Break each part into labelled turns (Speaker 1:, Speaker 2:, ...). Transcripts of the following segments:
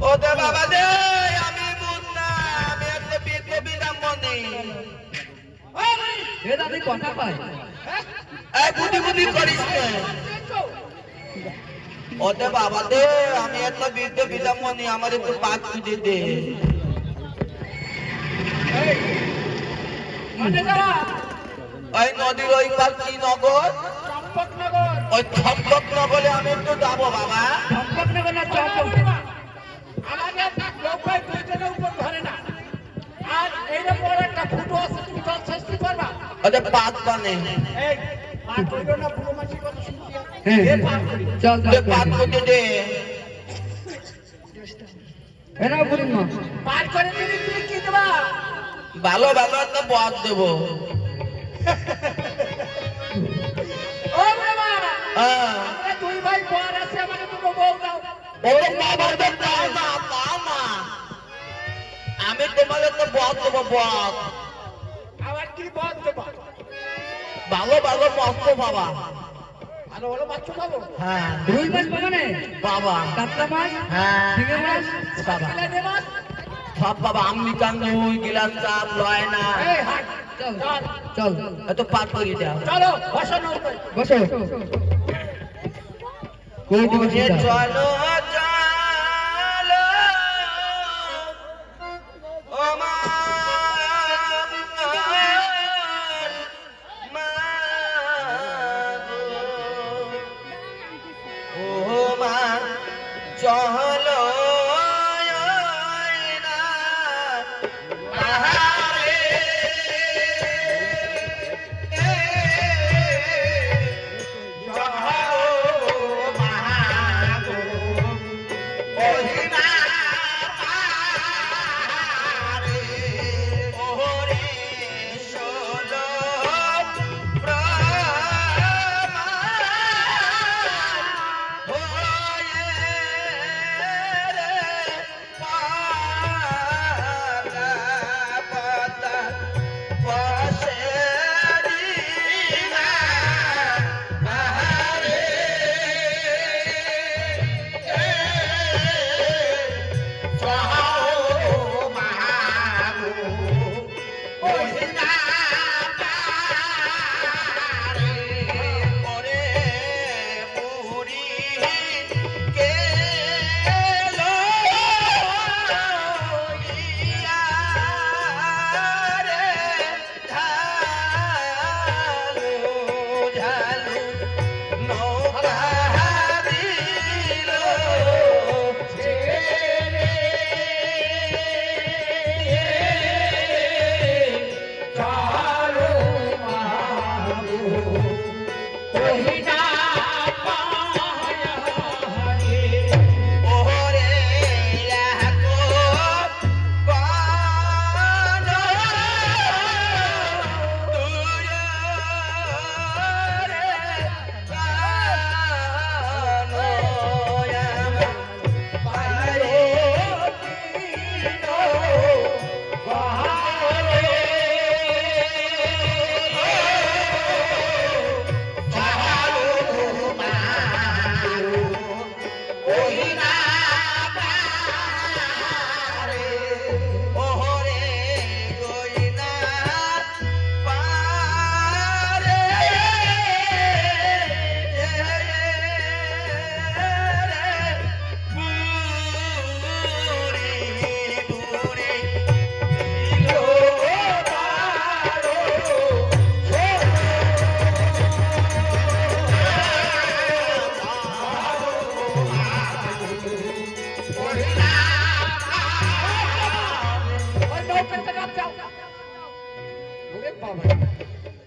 Speaker 1: ওদের বাবা দে আমি বুঝ না আমি একটা বিপ্লবী রামমণি
Speaker 2: এ দাদি কথা পাই
Speaker 1: এই বুদ্ধি বুদ্ধি করিস না ওদের বাবা দে আমি একটা বিপ্লবী রামমণি আমার একটু পাঁচ খুঁজে দে ওই নদীর ওই পার কি নগর ওই চম্পক নগরে আমি একটু যাবো বাবা
Speaker 2: চম্পকনগর না চম্পক
Speaker 3: আমাদের লোক ভাই দুইজনের উপর ধরে না আর এইটা বড় একটা ফুটো আছে তুমি জল সৃষ্টি করবা
Speaker 1: ওদের পাত বানে
Speaker 3: এই আর কইলো না ফুটো মাছি কথা শুনছি
Speaker 2: চল
Speaker 1: ওদের পাত খুঁজে দে
Speaker 2: এরা বুড়ি মা
Speaker 3: পার করে দিবি তুমি কি দেবা
Speaker 1: ভালো ভালো একটা পথ দেবো
Speaker 3: ও বাবা
Speaker 1: হ্যাঁ
Speaker 3: আমরা দুই ভাই পর আছে আমাকে তুমি বউ দাও
Speaker 1: ওরে বাবা দে দাও না দাও না আমি তোমার একটা পথ দেবো পথ
Speaker 3: আবার কি বল দেবা
Speaker 1: ভালো ভালো মস্ত বাবা
Speaker 3: ভালো ভালো বাচ্চা পাবো
Speaker 1: হ্যাঁ
Speaker 2: রুই মাছ বাগানে
Speaker 1: বাবা
Speaker 2: কাতলা মাছ
Speaker 1: হ্যাঁ
Speaker 2: শিঙে মাছ
Speaker 1: বাবা
Speaker 3: কিলা দেবাস
Speaker 1: সব বাবা আমনি কান্দুই গিলাস চাপ লয় না
Speaker 3: এই হাট
Speaker 2: চল
Speaker 3: চল
Speaker 2: চল
Speaker 1: এত পাত করি দাও
Speaker 3: চলো বসো নৌকায়
Speaker 2: বসো কই দিবি
Speaker 1: ওরে
Speaker 2: চিন্তা
Speaker 1: চলো চলো ও মা ও মা চলো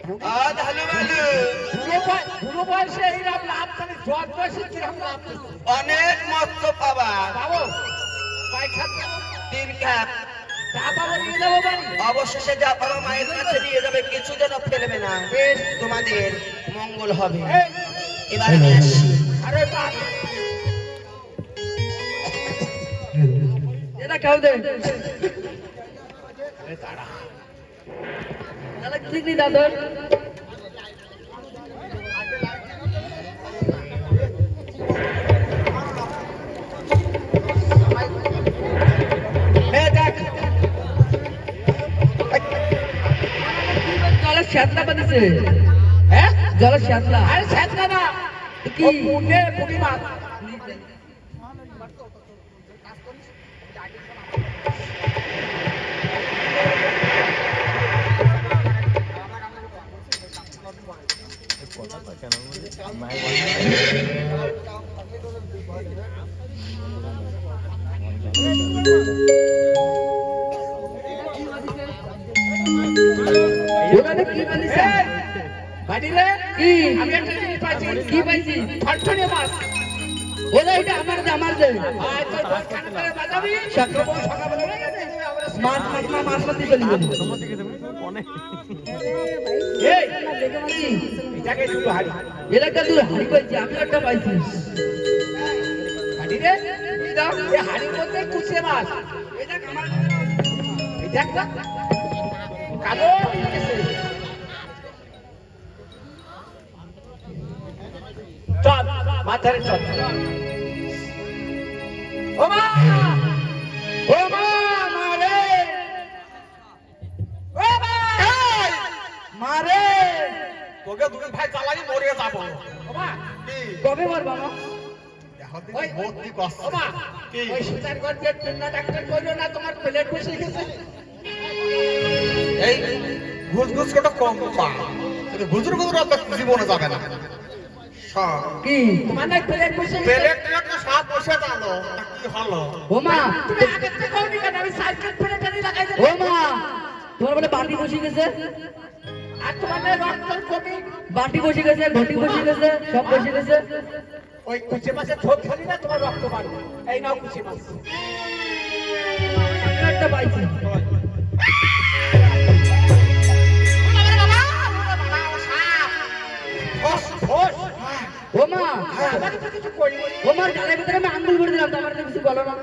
Speaker 1: ধালু বালু
Speaker 3: বুড়ো বয়সে এইরকম লাভ মানে জট বয়সে কিরকম লাভ
Speaker 1: অনেক মৎস্য পাবা
Speaker 3: পাবো কয় খাপ
Speaker 1: 3 খাপ
Speaker 3: যা পাবো নিয়ে যাবো বাড়ি
Speaker 1: অবশেষে যা পাবা মায়ের কাছে নিয়ে যাবে, কিছু যেন ফেলবে না,
Speaker 3: বেশ।
Speaker 1: তোমাদের মঙ্গল হবে।
Speaker 3: এই,
Speaker 1: এবার আমি আসি।
Speaker 3: আরে বাপ
Speaker 2: এটা কেউ দে
Speaker 3: এ দাঁড়া
Speaker 2: তাহলে ঠিক নেই দাদর
Speaker 3: এ দেখ
Speaker 2: জলের শ্যাতলা বাঁধিছে
Speaker 3: হ্যাঁ
Speaker 2: জলের শ্যাতলা
Speaker 3: আরে ছাত্রা না
Speaker 2: কি?
Speaker 3: ও পুনে পুরি মাছ
Speaker 2: ওখানে কি বাঁধিছে
Speaker 3: বাড়ি রে
Speaker 2: কি?
Speaker 3: আমি একটা জিনিস পাইছি
Speaker 2: কি পাইছি
Speaker 3: ফটফটে মাছ
Speaker 2: ওটা এটা আমার দে
Speaker 3: আয় তোর দোকান করে বাজাবি সকালবেলা হয়ে গেছে আমরা
Speaker 2: মাছ মারতে চলি গেল
Speaker 3: এই
Speaker 2: দেখে মারি
Speaker 3: এটাকে দুটো হাড়ি
Speaker 2: এটা একটা তুই হাড়ি পাইছি আমি একটা পাইছি
Speaker 3: হাড়ি রে এই হাড়ির মধ্যে কুচে মাছ
Speaker 2: এটা আমার
Speaker 3: এই দেখ না কালো হয়ে গেছে। চল মাথারে চল ও মা মারে ও মা
Speaker 2: মারে
Speaker 1: তোকে দুই ভাই চালানি মরে যাবো।
Speaker 3: ও মা
Speaker 2: কবে মার বাবা
Speaker 3: ওই
Speaker 1: ভর্তি কষ্ট
Speaker 3: ও মা ওই সুতার গর্ভে টুন্না ডাক্তার কইলো না তোমার প্লেট বসে গেছে
Speaker 1: এই ঘুষ কত কম পা, কিন্তু ঘুষুর জীবনে যাবে না।
Speaker 2: কি
Speaker 3: তোমার না প্লেট বসে গেছে
Speaker 1: পেলেট তো সব বসে গেল, কি হলো?
Speaker 2: ও মা
Speaker 3: তুমি আগে থেকে কওনি কেন আমি সাইকেল প্লেটে নিয়ে লাগাই
Speaker 2: ও
Speaker 3: দেব
Speaker 2: মা তোমার বলে বাটি বসে গেছে
Speaker 3: আর তোমার না রক্ত কমি
Speaker 2: বাটি বসে গেছে ঘটি বসে গেছে সব বসে গেছে
Speaker 3: ওই কুচি মাছের ঠোক খালি না তোমার রক্ত বাড়বে এই নাও কুচি মাছ
Speaker 2: আমি একটা পাইছি
Speaker 3: ফস ফস
Speaker 2: ও মা
Speaker 3: তোমাকে তো কিছু করি
Speaker 2: ও মার গালের ভিতরে আমি আঙ্গুল ভরে দিলাম তো আমার তো কিছু বলো না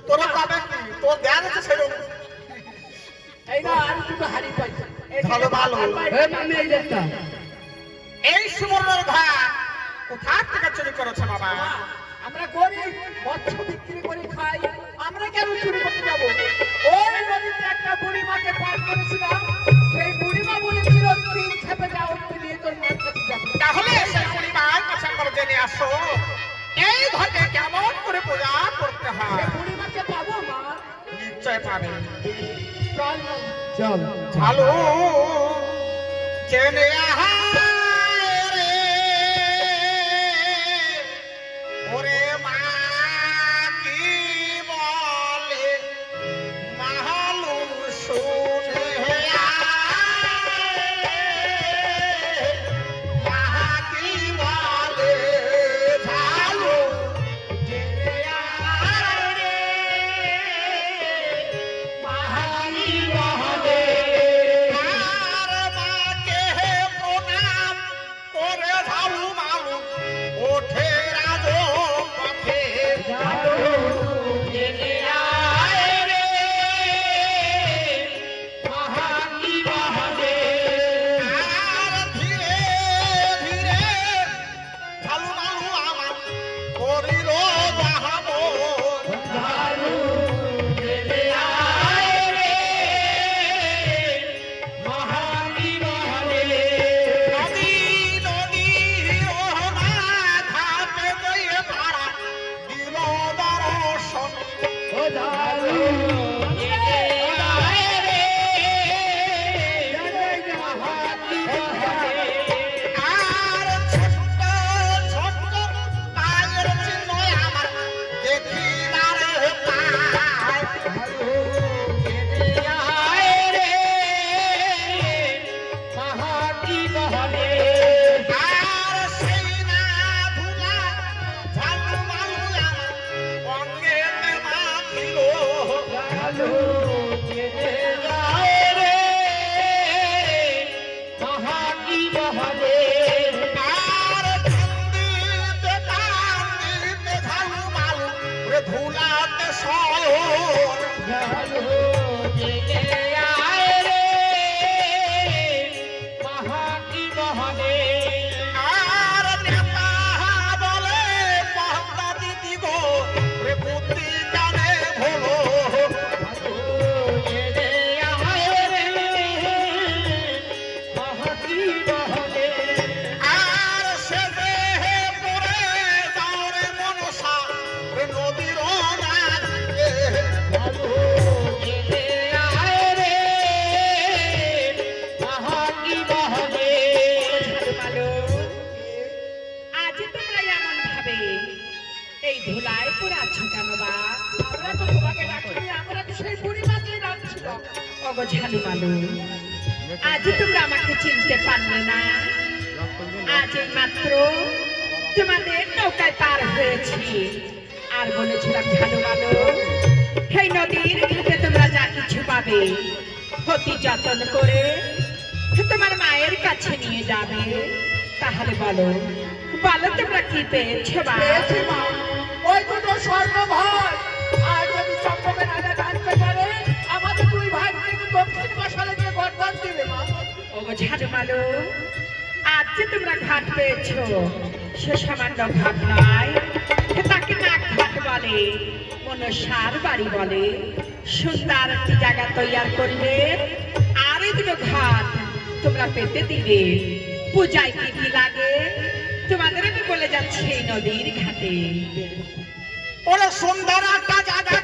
Speaker 1: তোরা যাবে কি? তোর ধ্যান আছে সেরকম।
Speaker 3: এই না আর দুটো হাড়ি পাইছে এই
Speaker 1: ভালো, ভালো।
Speaker 2: এই মামি এই দেখতা
Speaker 1: এই সুবর্ণর ভাই কোথা থেকে চুরি করেছে বাবা?
Speaker 3: আমরা গরিব মৎস্য বিক্রি করে খাই আমরা কেন চুরি করতে যাবো ওই নদীতে একটা বুড়ি মাকে পার করেছিলাম সেই বুড়ি মা বলেছিল 3 খেপে যাও তুমি তোর মার কাছে যাবে
Speaker 1: তাহলে সেই পরিবার কাছে আমরা জেনে আসো এই ঘটে কেমন করে পূজা করতে হয়।
Speaker 3: বুড়ি মাকে পাবো মা
Speaker 1: নিশ্চয় পাবে।
Speaker 3: চল না।
Speaker 2: চল
Speaker 1: ভালো জেনে আহায় রে, ওরে মা কি বলে মাহালু শুনে মা কি বলে ভালো জেনে আহায় রে, মাহালি বলে আর মাকে প্রণাম
Speaker 4: ডাকছো কেন বা?
Speaker 3: আমরা তো তোমাকে ডাকিনি, আমরা তো সেই বুড়িমাকেই ডাকছিলাম।
Speaker 4: ওগো ঝালু মালু, আজ তোমরা আমাকে চিনতে পারলে না? আজ এই মাত্র তোমাদের নৌকায় পার হয়েছি, আর বলেছিলাম ঝালু মালু, সেই নদীর ঘাটে তোমরা যা কিছু পাবে অতি যত্ন করে তোমার মায়ের কাছে নিয়ে যাবে। তাহলে বলো বলো তোমরা কি পেয়েছো মা?
Speaker 3: পেয়েছি মা, ওই দুটো স্বর্ণ ভাই। আর যদি চম্পকের রাজা জানতে পারে, আমাদের দুই ভাই কিন্তু দক্ষিণ পাশালে গিয়ে গর্দান দিবে মা।
Speaker 4: ওগো ঝাড়ু মালু, আজ যে তোমরা ঘাট পেয়েছো সে সামান্য ঘাট নয়, তাকে নাক ঘাট বলে, মনসার বাড়ি বলে। সুন্দর একটি জায়গা তৈরি করবে, আর এই দুটো ঘাট তোমরা পেতে দিবে। পূজায় কি কি লাগে তোমাদের আমি বলে যাচ্ছি এই নদীর ঘাটে।
Speaker 1: ওরা সুন্দর একটা জায়গা